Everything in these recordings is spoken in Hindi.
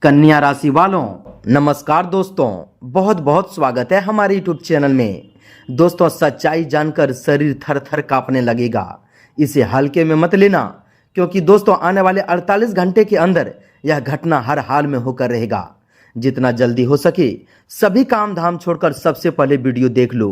कन्या राशि वालों नमस्कार दोस्तों, बहुत बहुत स्वागत है हमारे यूट्यूब चैनल में। दोस्तों, सच्चाई जानकर शरीर थर थर कांपने लगेगा। इसे हल्के में मत लेना, क्योंकि दोस्तों आने वाले 48 घंटे के अंदर यह घटना हर हाल में होकर रहेगा। जितना जल्दी हो सके सभी काम धाम छोड़कर सबसे पहले वीडियो देख लो।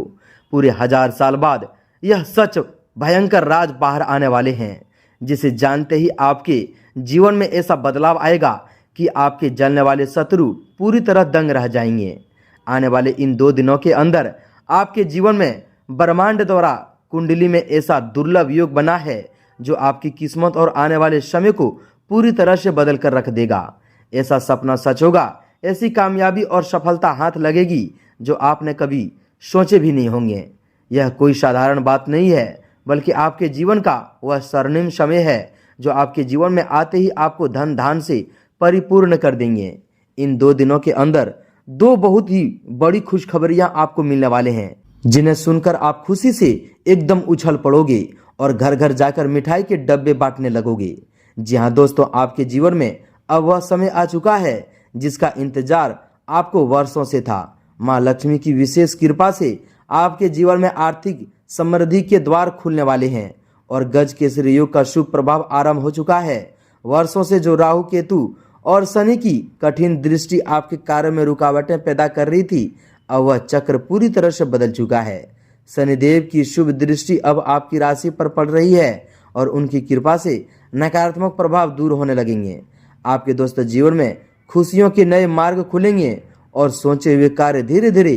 पूरे 1000 साल बाद यह सच भयंकर राज बाहर आने वाले हैं, जिसे जानते ही आपके जीवन में ऐसा बदलाव आएगा कि आपके जलने वाले शत्रु पूरी तरह दंग रह जाएंगे। आने वाले इन 2 दिनों के अंदर आपके जीवन में ब्रह्मांड द्वारा कुंडली में ऐसा दुर्लभ योग बना है जो आपकी किस्मत और आने वाले समय को पूरी तरह से बदल कर रख देगा। ऐसा सपना सच होगा, ऐसी कामयाबी और सफलता हाथ लगेगी जो आपने कभी सोचे भी नहीं होंगे। यह कोई साधारण बात नहीं है, बल्कि आपके जीवन का वह स्वर्णिम समय है जो आपके जीवन में आते ही आपको धन धान से परिपूर्ण कर देंगे। इन 2 दिनों के अंदर 2 बहुत ही बड़ी खुशखबरियां आपको मिलने वाले हैं, जिन्हें सुनकर आप खुशी से एकदम उछल पड़ोगे और घर घर जाकर मिठाई के डब्बे बांटने लगोगे। जी हाँ दोस्तों, आपके जीवन में अब वह समय आ चुका है जिसका इंतजार आपको वर्षों से था। माँ लक्ष्मी की विशेष कृपा से आपके जीवन में आर्थिक समृद्धि के द्वार खुलने वाले हैं और गज केसरी योग का शुभ प्रभाव आरंभ हो चुका है। वर्षों से जो राहु केतु और शनि की कठिन दृष्टि आपके कार्य में रुकावटें पैदा कर रही थी, अब वह चक्र पूरी तरह से बदल चुका है। शनिदेव की शुभ दृष्टि अब आपकी राशि पर पड़ रही है और उनकी कृपा से नकारात्मक प्रभाव दूर होने लगेंगे। आपके दोस्तों जीवन में खुशियों के नए मार्ग खुलेंगे और सोचे हुए कार्य धीरे धीरे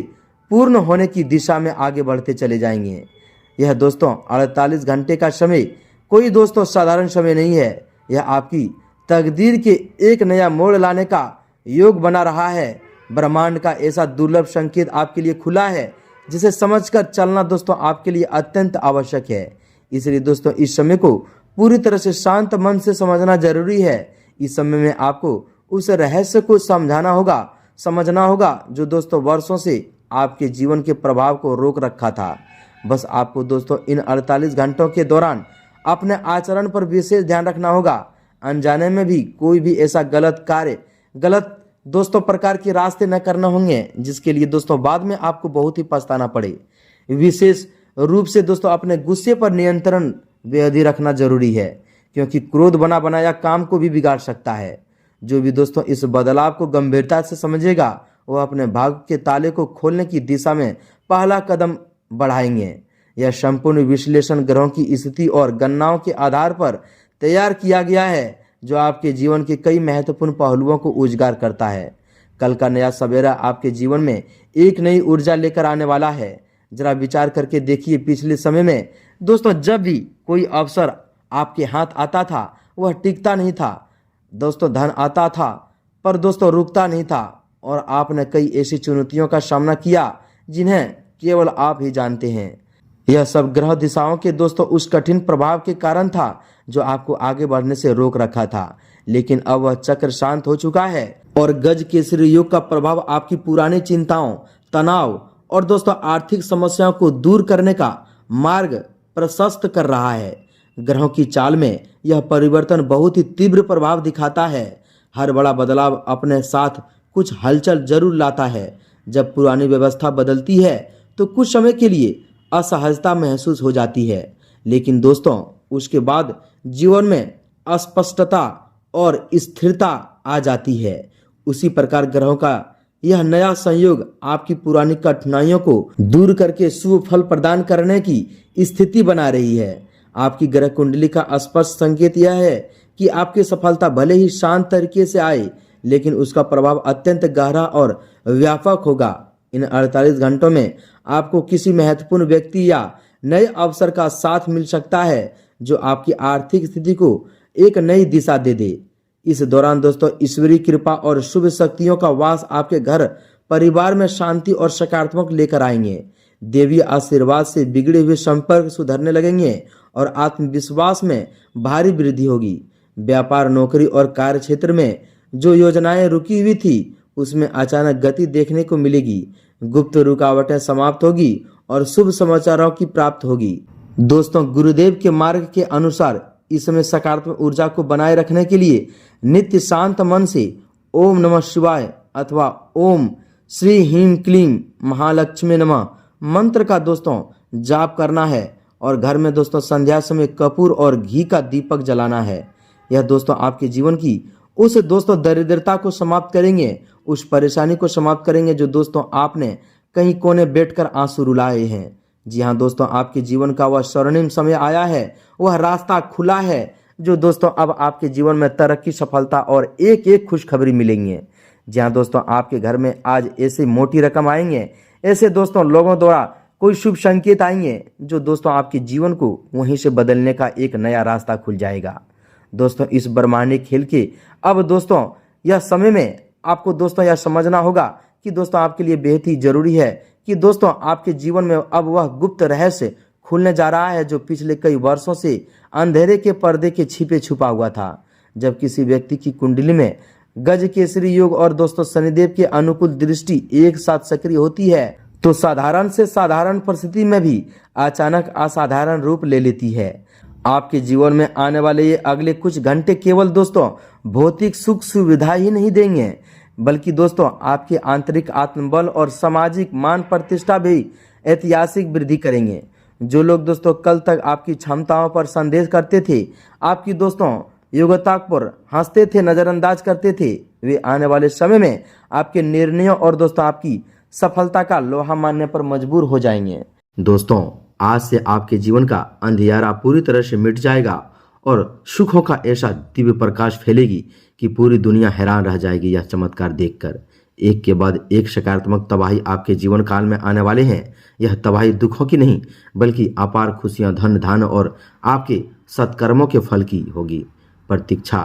पूर्ण होने की दिशा में आगे बढ़ते चले जाएंगे। यह दोस्तों 48 घंटे का समय कोई दोस्तों साधारण समय नहीं है। यह आपकी तकदीर के एक नया मोड़ लाने का योग बना रहा है। ब्रह्मांड का ऐसा दुर्लभ संकेत आपके लिए खुला है जिसे समझकर चलना दोस्तों आपके लिए अत्यंत आवश्यक है। इसलिए दोस्तों इस समय को पूरी तरह से शांत मन से समझना जरूरी है। इस समय में आपको उस रहस्य को समझना होगा जो दोस्तों वर्षों से आपके जीवन के प्रभाव को रोक रखा था। बस आपको दोस्तों इन 48 घंटों के दौरान अपने आचरण पर विशेष ध्यान रखना होगा। अनजाने में भी कोई भी ऐसा गलत दोस्तों प्रकार के रास्ते न करना होंगे जिसके लिए दोस्तों बाद में आपको बहुत ही पछताना पड़े। विशेष रूप से दोस्तों अपने गुस्से पर नियंत्रण बेहद रखना जरूरी है, क्योंकि क्रोध बना बनाया काम को भी बिगाड़ सकता है। जो भी दोस्तों इस बदलाव को गंभीरता से समझेगा वह अपने भाग्य के ताले को खोलने की दिशा में पहला कदम बढ़ाएंगे। यह संपूर्ण विश्लेषण ग्रहों की स्थिति और गणनाओं के आधार पर तैयार किया गया है जो आपके जीवन के कई महत्वपूर्ण पहलुओं को उजागर करता है। कल का नया सवेरा आपके जीवन में एक नई ऊर्जा लेकर आने वाला है। जरा विचार करके देखिए, पिछले समय में दोस्तों जब भी कोई अवसर आपके हाथ आता था वह टिकता नहीं था। दोस्तों धन आता था पर दोस्तों रुकता नहीं था और आपने कई ऐसी चुनौतियों का सामना किया जिन्हें केवल आप ही जानते हैं। यह सब ग्रह दिशाओं के दोस्तों उस कठिन प्रभाव के कारण था जो आपको आगे बढ़ने से रोक रखा था। लेकिन अब वह चक्र शांत हो चुका है और गज केसरी योग का प्रभाव आपकी पुरानी चिंताओं, तनाव और दोस्तों आर्थिक समस्याओं को दूर करने का मार्ग प्रशस्त कर रहा है। ग्रहों की चाल में यह परिवर्तन बहुत ही तीव्र प्रभाव दिखाता है। हर बड़ा बदलाव अपने साथ कुछ हलचल जरूर लाता है। जब पुरानी व्यवस्था बदलती है तो कुछ समय के लिए असहजता महसूस हो जाती है, लेकिन दोस्तों उसके बाद जीवन में अस्पष्टता और स्थिरता आ जाती है। उसी प्रकार ग्रहों का यह नया संयोग आपकी पुरानी कठिनाइयों को दूर करके शुभ फल प्रदान करने की स्थिति बना रही है। आपकी ग्रह कुंडली का स्पष्ट संकेत यह है कि आपकी सफलता भले ही शांत तरीके से आए, लेकिन उसका प्रभाव अत्यंत गहरा और व्यापक होगा। इन 48 घंटों में आपको किसी महत्वपूर्ण व्यक्ति या नए अवसर का साथ मिल सकता है जो आपकी आर्थिक स्थिति को एक नई दिशा दे दे। इस दौरान दोस्तों ईश्वरीय कृपा और शुभ शक्तियों का वास आपके घर परिवार में शांति और सकारात्मक लेकर आएंगे। देवी आशीर्वाद से बिगड़े हुए संपर्क सुधरने लगेंगे और आत्मविश्वास में भारी वृद्धि होगी। व्यापार, नौकरी और कार्य क्षेत्र में जो योजनाएं रुकी हुई थी उसमें अचानक गति देखने को मिलेगी। गुप्त रुकावटें समाप्त होगी और शुभ समाचारों की प्राप्त होगी। दोस्तों गुरुदेव के मार्ग के अनुसार इस समय सकारात्मक ऊर्जा को बनाए रखने के लिए नित्य शांत मन से ओम नमः शिवाय अथवा ओम श्री ह्रीं क्लीं महालक्ष्मी नमः मंत्र का दोस्तों जाप करना है और घर में दोस्तों संध्या समय कपूर और घी का दीपक जलाना है। यह दोस्तों आपके जीवन की उस दोस्तों दरिद्रता को समाप्त करेंगे, उस परेशानी को समाप्त करेंगे जो दोस्तों आपने कहीं कोने बैठकर आंसू रुलाए हैं। जी हाँ दोस्तों, आपके जीवन का वह स्वर्णिम समय आया है, वह रास्ता खुला है जो दोस्तों अब आपके जीवन में तरक्की, सफलता और एक एक खुशखबरी मिलेंगी। जी हाँ दोस्तों, आपके घर में आज ऐसे मोटी रकम आएंगे, ऐसे दोस्तों लोगों द्वारा कोई शुभ संकेत आएंगे जो दोस्तों आपके जीवन को वहीं से बदलने का एक नया रास्ता खुल जाएगा। दोस्तों इस ब्रह्मांडिक खेल के अब दोस्तों यह समय में आपको दोस्तों यह समझना होगा कि दोस्तों आपके लिए बेहद ही जरूरी है कि दोस्तों आपके जीवन में अब वह गुप्त रहस्य खुलने जा रहा है जो पिछले कई वर्षों से अंधेरे के पर्दे के छिपे छुपा हुआ था। जब किसी व्यक्ति की कुंडली में गज केसरी योग और दोस्तों शनिदेव की अनुकूल दृष्टि एक साथ सक्रिय होती है तो साधारण से साधारण परिस्थिति में भी अचानक असाधारण रूप ले लेती है। आपके जीवन में आने वाले ये अगले कुछ घंटे केवल दोस्तों भौतिक सुख सुविधा ही नहीं देंगे, बल्कि दोस्तों आपके आंतरिक आत्मबल और सामाजिक मान प्रतिष्ठा भी ऐतिहासिक वृद्धि करेंगे। जो लोग दोस्तों कल तक आपकी क्षमताओं पर संदेह करते थे, आपकी दोस्तों योग्यता पर हंसते थे, नजरअंदाज करते थे, वे आने वाले समय में आपके निर्णयों और दोस्तों आपकी सफलता का लोहा मानने पर मजबूर हो जाएंगे। दोस्तों आज से आपके जीवन का अंधियारा पूरी तरह से मिट जाएगा और सुखों का ऐसा दिव्य प्रकाश फैलेगी कि पूरी दुनिया हैरान रह जाएगी। यह चमत्कार देखकर एक के बाद एक सकारात्मक तबाही आपके जीवन काल में आने वाले हैं। यह तबाही दुखों की नहीं बल्कि अपार खुशियां, धन धान और आपके सत्कर्मों के फल की होगी। प्रतीक्षा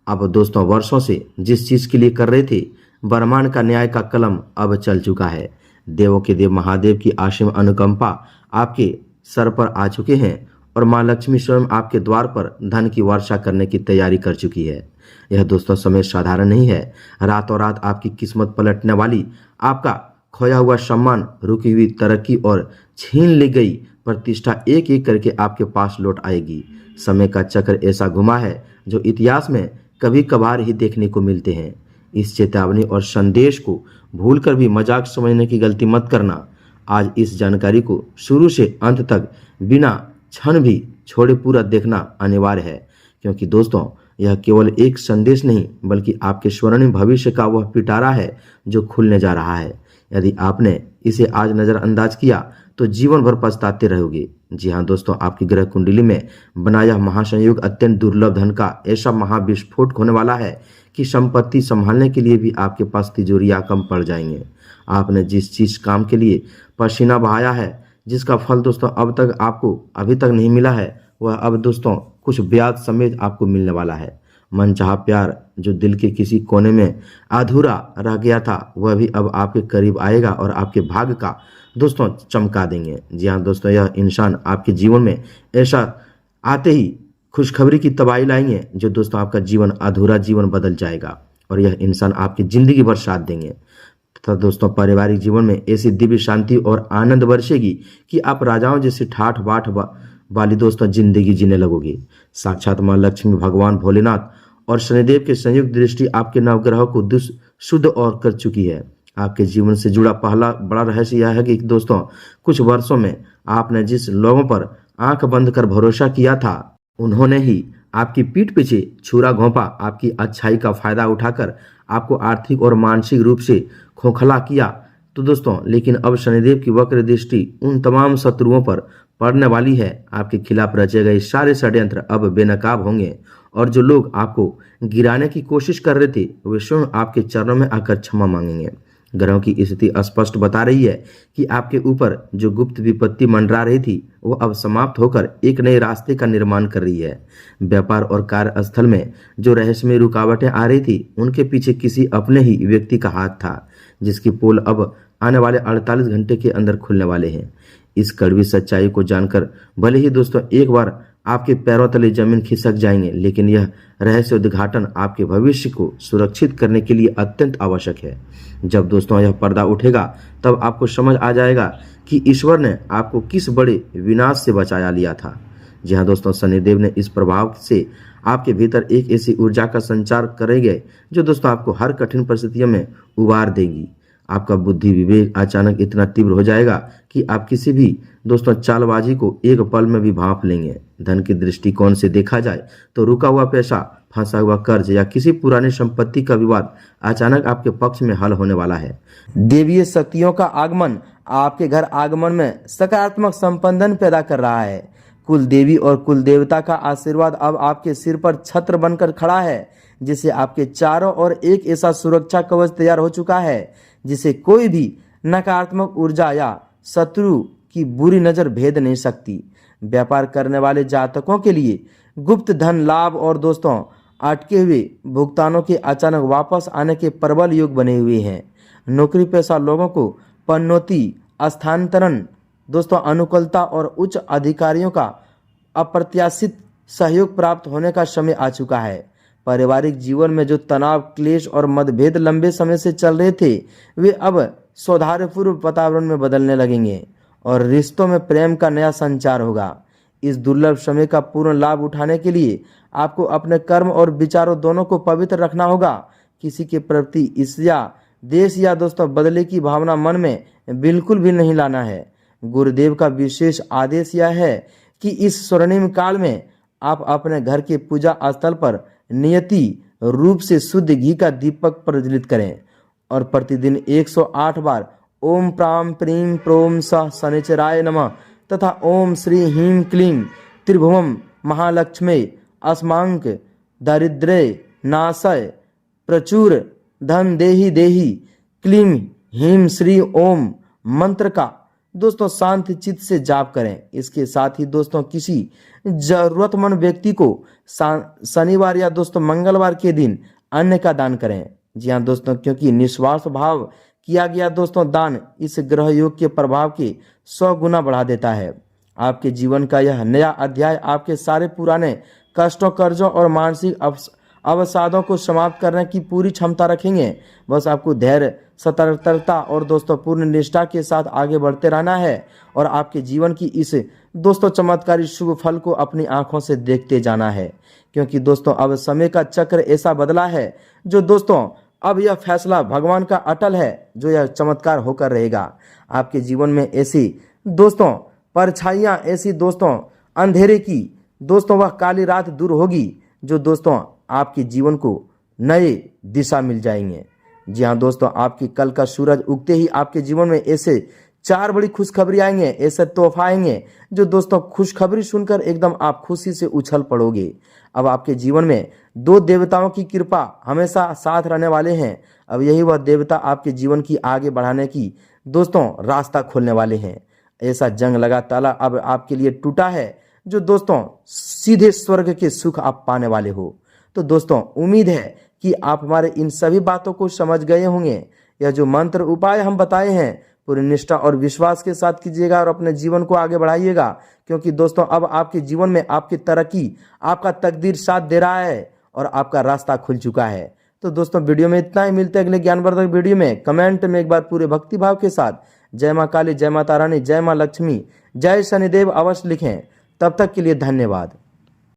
अब दोस्तों वर्षों से जिस चीज के लिए कर रहे थे, ब्रह्मांड का न्याय का कलम अब चल चुका है। देवों के देव महादेव की असीम अनुकंपा आपके सर पर आ चुके हैं और मां लक्ष्मी स्वयं आपके द्वार पर धन की वर्षा करने की तैयारी कर चुकी है। यह दोस्तों समय साधारण नहीं है। रातों रात आपकी किस्मत पलटने वाली, आपका खोया हुआ सम्मान, रुकी हुई तरक्की और छीन ली गई प्रतिष्ठा एक एक करके आपके पास लौट आएगी। समय का चक्र ऐसा घुमा है जो इतिहास में कभी कभार ही देखने को मिलते हैं। इस चेतावनी और संदेश को भूलकर भी मजाक समझने की गलती मत करना। आज इस जानकारी को शुरू से अंत तक बिना क्षण भी छोड़े पूरा देखना अनिवार्य है, क्योंकि दोस्तों यह केवल एक संदेश नहीं बल्कि आपके स्वर्णिम भविष्य का वह पिटारा है जो खुलने जा रहा है। यदि आपने इसे आज नजरअंदाज किया तो जीवन भर पछताते रहोगे। जी हाँ दोस्तों, आपकी ग्रह कुंडली में बना यह महासंयोग अत्यंत दुर्लभ धन का ऐसा महाविस्फोट होने वाला है कि संपत्ति संभालने के लिए भी आपके पास तिजोरियां कम पड़ जाएंगे। आपने जिस चीज काम के लिए पसीना बहाया है, जिसका फल दोस्तों अब तक आपको अभी तक नहीं मिला है, वह अब दोस्तों कुछ ब्याज समेत आपको मिलने वाला है। मनचाहा प्यार जो दिल के किसी कोने में अधूरा रह गया था, वह भी अब आपके करीब आएगा और आपके भाग्य का दोस्तों चमका देंगे। जी हाँ दोस्तों, यह इंसान आपके जीवन में ऐसा आते ही खुशखबरी की तबाही लाएंगे जो दोस्तों आपका जीवन अधूरा जीवन बदल जाएगा और यह इंसान आपकी जिंदगी भर साथ देंगे तथा दोस्तों पारिवारिक जीवन में ऐसी दिव्य शांति और आनंद बरसेगी कि आप राजाओं जैसी ठाठ बाट वाली दोस्तों जिंदगी जीने लगोगे। साक्षात मां लक्ष्मी, भगवान भोलेनाथ और शनिदेव के संयुक्त दृष्टि आपके नवग्रहों को शुद्ध और कर चुकी है। आपके जीवन से जुड़ा पहला बड़ा रहस्य यह है कि दोस्तों कुछ वर्षों में आपने जिस लोगों पर आंख बंद कर भरोसा किया था, उन्होंने ही आपकी पीठ पीछे छुरा घोंपा, आपकी अच्छाई का फायदा उठाकर आपको आर्थिक और मानसिक रूप से खोखला किया। तो दोस्तों लेकिन अब शनिदेव की वक्र दृष्टि उन तमाम शत्रुओं पर पड़ने वाली है। आपके खिलाफ रचे गए सारे षड्यंत्र अब बेनकाब होंगे और जो लोग आपको गिराने की कोशिश कर रहे थे, वे स्वयं आपके चरणों में आकर क्षमा मांगेंगे। ग्रहों की स्थिति स्पष्ट बता रही है कि आपके ऊपर जो गुप्त विपत्ति मंडरा रही थी, वो अब समाप्त होकर एक नए रास्ते का निर्माण कर रही है। व्यापार और कार्यस्थल में जो रहस्यमय रुकावटें आ रही थी, उनके पीछे किसी अपने ही व्यक्ति का हाथ था, जिसकी पोल अब आने वाले 48 घंटे के अंदर खुलने वाले हैं। इस कड़वी सच्चाई को जानकर भले ही दोस्तों एक बार आपके पैरों तले जमीन खिसक जाएंगे, लेकिन यह रहस्य उद्घाटन आपके भविष्य को सुरक्षित करने के लिए अत्यंत आवश्यक है। जब दोस्तों यह पर्दा उठेगा, तब आपको समझ आ जाएगा कि ईश्वर ने आपको किस बड़े विनाश से बचाया लिया था। जी हाँ दोस्तों, शनिदेव ने इस प्रभाव से आपके भीतर एक ऐसी ऊर्जा का संचार करेंगे जो दोस्तों आपको हर कठिन परिस्थितियों में उबार देगी। आपका बुद्धि विवेक अचानक इतना तीव्र हो जाएगा कि आप किसी भी दोस्तों चालबाजी को एक पल में भी भांप लेंगे। धन के दृष्टिकोण से देखा जाए तो रुका हुआ पैसा, फंसा हुआ कर्ज या किसी पुरानी संपत्ति का विवाद अचानक आपके पक्ष में हल होने वाला है। देवीय शक्तियों का आगमन आपके घर आगमन में सकारात्मक संपंदन पैदा कर रहा है। कुल देवी और कुल देवता का आशीर्वाद अब आपके सिर पर छत्र बनकर खड़ा है, जिसे आपके चारों ओर एक ऐसा सुरक्षा कवच तैयार हो चुका है जिसे कोई भी नकारात्मक ऊर्जा या शत्रु की बुरी नजर भेद नहीं सकती। व्यापार करने वाले जातकों के लिए गुप्त धन लाभ और दोस्तों अटके हुए भुगतानों के अचानक वापस आने के प्रबल योग बने हुए हैं। नौकरी पेशा लोगों को पन्नौती, स्थानांतरण, दोस्तों अनुकूलता और उच्च अधिकारियों का अप्रत्याशित सहयोग प्राप्त होने का समय आ चुका है। पारिवारिक जीवन में जो तनाव, क्लेश और मतभेद लंबे समय से चल रहे थे, वे अब सौहार्दपूर्ण वातावरण में बदलने लगेंगे और रिश्तों में प्रेम का नया संचार होगा। इस दुर्लभ समय का पूर्ण लाभ उठाने के लिए आपको अपने कर्म और विचारों दोनों को पवित्र रखना होगा। किसी के प्रति ईर्ष्या, देश या दोस्तों बदले की भावना मन में बिल्कुल भी नहीं लाना है। गुरुदेव का विशेष आदेश यह है कि इस स्वर्णिम काल में आप अपने घर के पूजा स्थल पर नियति रूप से शुद्ध घी का दीपक प्रज्वलित करें और प्रतिदिन 108 बार ओम प्राम प्रीम प्रोम स शनिचराय नमः तथा ओम श्री ह्रीं क्लीं त्रिभुवम महालक्ष्मी अस्मांक दारिद्र्य नाशय प्रचुर धन देहि देहि क्लीं ह्रीं श्री ओम मंत्र का दोस्तों शांत चित्त से जाप करें। इसके साथ ही दोस्तों किसी जरूरतमंद व्यक्ति को शनिवार या दोस्तों मंगलवार के दिन अन्न का दान करें। जी हाँ दोस्तों, क्योंकि निस्वार्थ भाव किया गया दोस्तों दान इस ग्रह योग के प्रभाव के 100 गुना बढ़ा देता है। आपके जीवन का यह नया अध्याय आपके सारे पुराने कष्टों, कर्जों और मानसिक अवसादों को समाप्त करने की पूरी क्षमता रखेंगे। बस आपको धैर्य, सतर्कता और दोस्तों पूर्ण निष्ठा के साथ आगे बढ़ते रहना है और आपके जीवन की इस दोस्तों चमत्कारी शुभ फल को अपनी आंखों से देखते जाना है। क्योंकि दोस्तों अब समय का चक्र ऐसा बदला है जो दोस्तों अब यह फैसला भगवान का अटल है जो यह चमत्कार होकर रहेगा। आपके जीवन में ऐसी दोस्तों परछाइयां, ऐसी दोस्तों अंधेरे की दोस्तों वह काली रात दूर होगी जो दोस्तों आपके जीवन को नए दिशा मिल जाएंगे। जी हाँ दोस्तों, आपकी कल का सूरज उगते ही आपके जीवन में ऐसे 4 बड़ी खुशखबरी आएंगे, ऐसे तोहफा आएंगे जो दोस्तों खुशखबरी सुनकर एकदम आप खुशी से उछल पड़ोगे। अब आपके जीवन में 2 देवताओं की कृपा हमेशा साथ रहने वाले हैं। अब यही वह देवता आपके जीवन की आगे बढ़ाने की दोस्तों रास्ता खोलने वाले हैं। ऐसा जंग लगा ताला अब आपके लिए टूटा है जो दोस्तों सीधे स्वर्ग के सुख आप पाने वाले हो। तो दोस्तों उम्मीद है कि आप हमारे इन सभी बातों को समझ गए होंगे। यह जो मंत्र उपाय हम बताए हैं पूरी निष्ठा और विश्वास के साथ कीजिएगा और अपने जीवन को आगे बढ़ाइएगा। क्योंकि दोस्तों अब आपके जीवन में आपकी तरक्की, आपका तकदीर साथ दे रहा है और आपका रास्ता खुल चुका है। तो दोस्तों वीडियो में इतना ही, मिलते हैं अगले ज्ञानवर्धक वीडियो में। कमेंट में एक बार पूरे भक्ति भाव के साथ जय माँ काली, जय माता रानी, जय माँ लक्ष्मी, जय शनिदेव अवश्य लिखें। तब तक के लिए धन्यवाद।